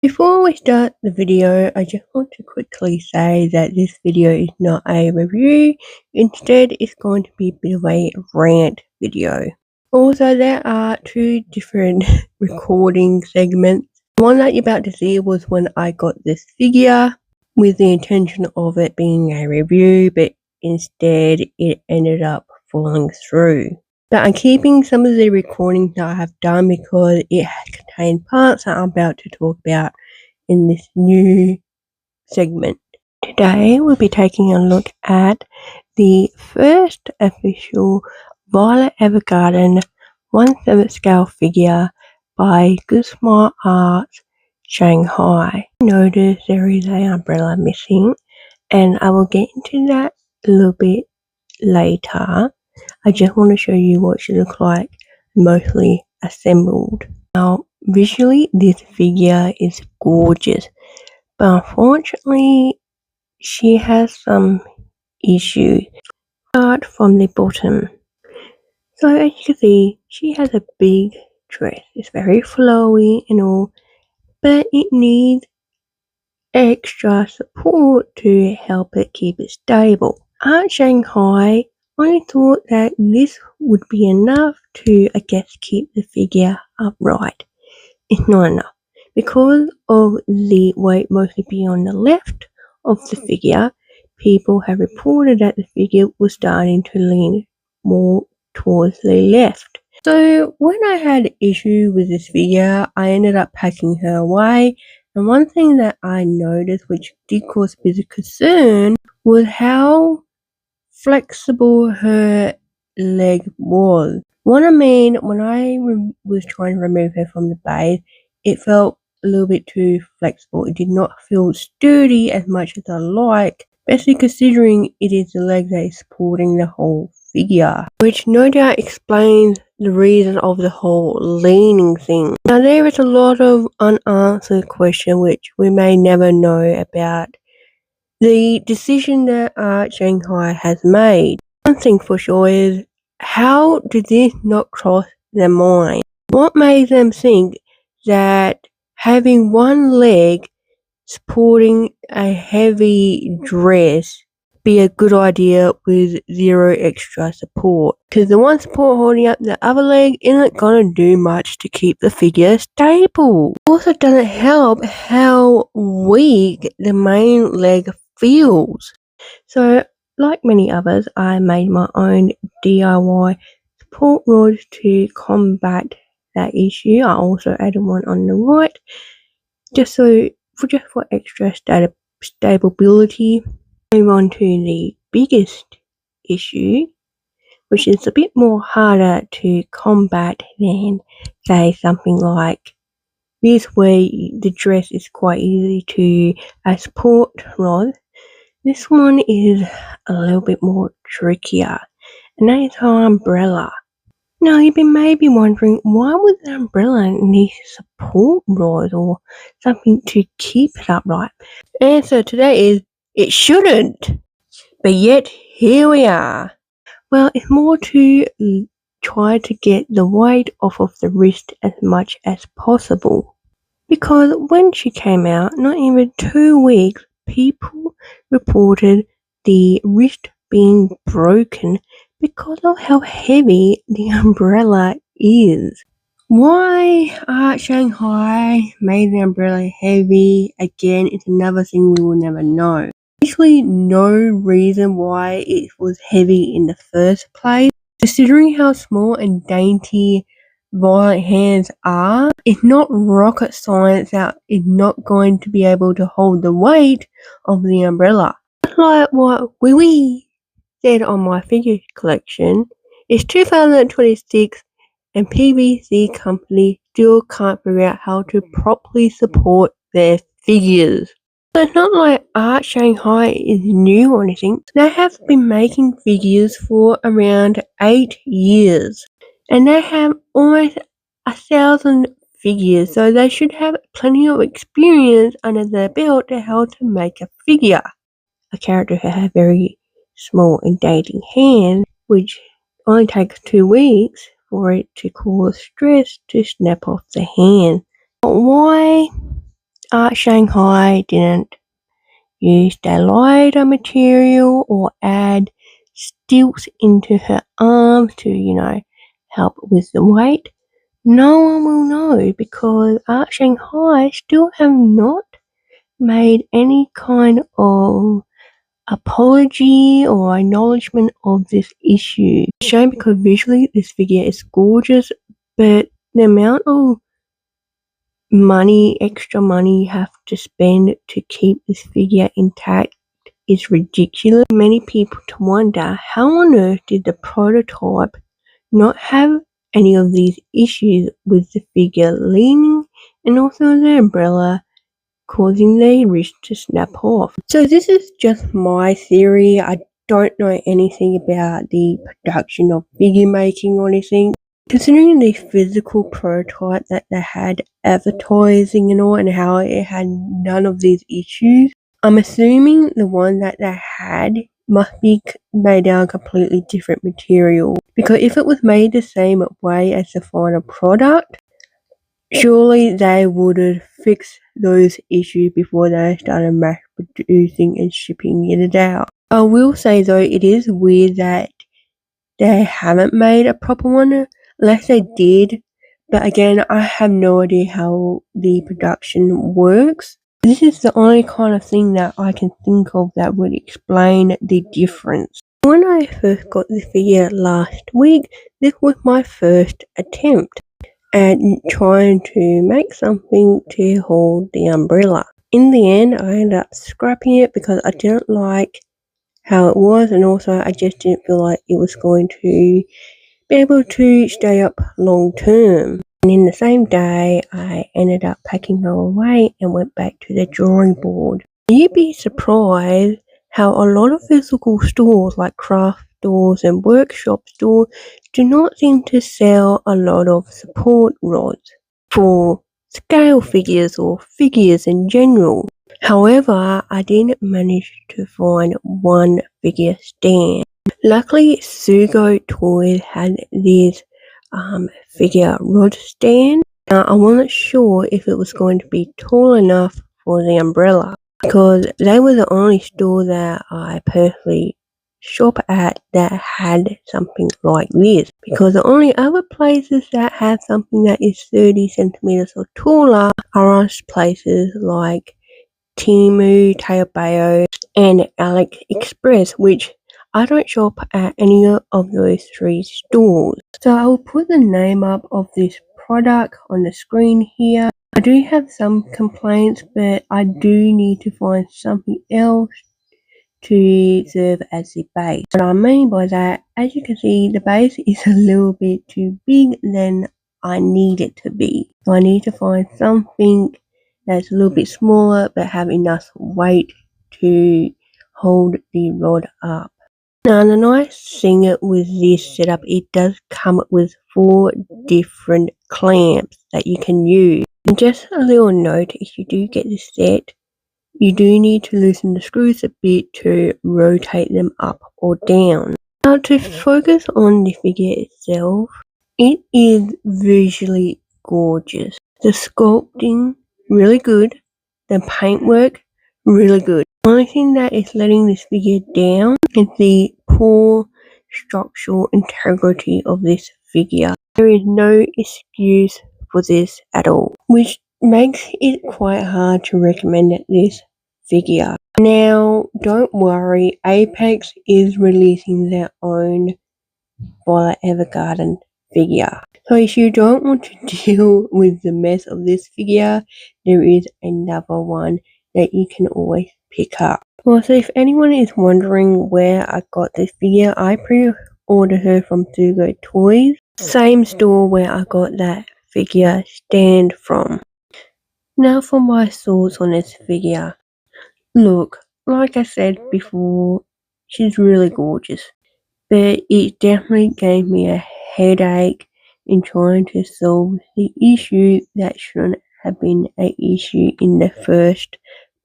Before we start the video, I just want to quickly say that this video is not a review. Instead, it's going to be a bit of a rant video. Also, there are two different recording segments. The one that you're about to see was when I got this figure with the intention of it being a review, but instead it ended up falling through. But I'm keeping some of the recordings that I have done because it contains parts that I'm about to talk about in this new segment. Today we'll be taking a look at the first official Violet Evergarden 1/7 scale figure by Goodsmile Arts, Shanghai. Notice there is an umbrella missing, and I will get into that a little bit later. I just want to show you what she looks like mostly assembled. Now, visually, this figure is gorgeous, but unfortunately, she has some issues. Start from the bottom. So as you can see, she has a big dress. It's very flowy and all, but it needs extra support to help it keep it stable. At Shanghai, I thought that this would be enough to, keep the figure upright. It's not enough. Because of the weight mostly being on the left of the figure, people have reported that the figure was starting to lean more towards the left. So when I had issue with this figure, I ended up packing her away. And one thing that I noticed, which did cause a bit of concern, was how flexible her leg was. What I mean, when I was trying to remove her from the base, it felt a little bit too flexible. It did not feel sturdy as much as I like, especially considering it is the leg that is supporting the whole figure, which no doubt explains the reason of the whole leaning thing. Now, there is a lot of unanswered questions which we may never know about the decision that Shanghai has made. One thing for sure is, how did this not cross their mind? What made them think that having one leg supporting a heavy dress be a good idea with zero extra support? Because the one support holding up the other leg isn't gonna do much to keep the figure stable. Also doesn't help how weak the main leg feels. So, like many others, I made my own DIY support rods to combat that issue. I also added one on the right, just for extra stability. Move on to the biggest issue, which is a bit more harder to combat than, say, something like this, where the dress is quite easy to support rod. This one is a little bit more trickier, and that is her umbrella. Now, you've been maybe wondering, why would the umbrella need support rods or something to keep it upright? The answer today is, it shouldn't. But yet, here we are. Well, it's more to try to get the weight off of the wrist as much as possible. Because when she came out, not even 2 weeks, people reported the wrist being broken because of how heavy the umbrella is. Why Shanghai made the umbrella heavy again is another thing we will never know. Basically, no reason why it was heavy in the first place. Considering how small and dainty Violet hands are, it's not rocket science that is not going to be able to hold the weight of the umbrella. Like what Wee said on my figure collection, it's 2026 and PVC company still can't figure out how to properly support their figures. So it's not like Art Shanghai is new or anything. They have been making figures for around 8 years. And they have almost 1,000 figures, so they should have plenty of experience under their belt to how to make a figure. A character who has very small and dainty hands, which only takes 2 weeks for it to cause stress to snap off the hand. Why Art Shanghai didn't use their lighter material or add stilts into her arms to, help with the weight, no one will know because Art Shanghai still have not made any kind of apology or acknowledgement of this issue. It's a shame because visually this figure is gorgeous, but the amount of extra money you have to spend to keep this figure intact is ridiculous. Many people to wonder how on earth did the prototype not have any of these issues with the figure leaning and also the umbrella causing the wrist to snap off. So this is just my theory. I don't know anything about the production of figure making or anything. Considering the physical prototype that they had advertising and all and how it had none of these issues, I'm assuming the one that they had must be made out of completely different material. Because if it was made the same way as the final product, surely they would have fixed those issues before they started mass producing and shipping it out. I will say though, it is weird that they haven't made a proper one, unless they did. But again, I have no idea how the production works. This is the only kind of thing that I can think of that would explain the difference. When I first got the figure last week, this was my first attempt at trying to make something to hold the umbrella. In the end, I ended up scrapping it because I didn't like how it was, and also I just didn't feel like it was going to be able to stay up long term. And in the same day, I ended up packing her away and went back to the drawing board. You'd be surprised how a lot of physical stores like craft stores and workshop stores do not seem to sell a lot of support rods for scale figures or figures in general. However, I did manage to find one figure stand. Luckily, Sugo Toys had this figure rod stand. Now, I wasn't sure if it was going to be tall enough for the umbrella because they were the only store that I personally shop at that had something like this, because the only other places that have something that is 30 centimeters or taller are places like Temu, Taobao, and AliExpress, which I don't shop at any of those three stores. So I will put the name up of this product on the screen here. I do have some complaints, but I do need to find something else to serve as the base. What I mean by that, as you can see, the base is a little bit too big than I need it to be. So I need to find something that's a little bit smaller but have enough weight to hold the rod up. Now the nice thing with this setup, it does come with 4 different clamps that you can use. And just a little note, if you do get this set, you do need to loosen the screws a bit to rotate them up or down. Now to focus on the figure itself, it is visually gorgeous. The sculpting, really good. The paintwork, really good. The only thing that is letting this figure down is the poor structural integrity of this figure. There is no excuse for this at all, which makes it quite hard to recommend this figure. Now, don't worry, Apex is releasing their own Violet Evergarden figure. So if you don't want to deal with the mess of this figure, there is another one that you can always pick up. Also, if anyone is wondering where I got this figure, I pre-ordered her from Sugo Toys, same store where I got that figure stand from. Now for my thoughts on this figure. Look, like I said before, she's really gorgeous, but it definitely gave me a headache in trying to solve the issue that shouldn't have been an issue in the first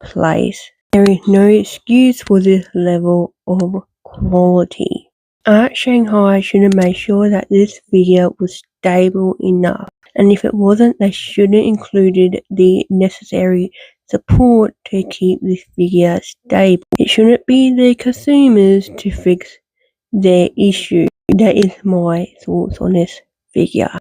place. There is no excuse for this level of quality. Art Shanghai should have made sure that this figure was stable enough, and if it wasn't, they should have included the necessary support to keep this figure stable. It shouldn't be the consumers to fix their issue. That is my thoughts on this figure.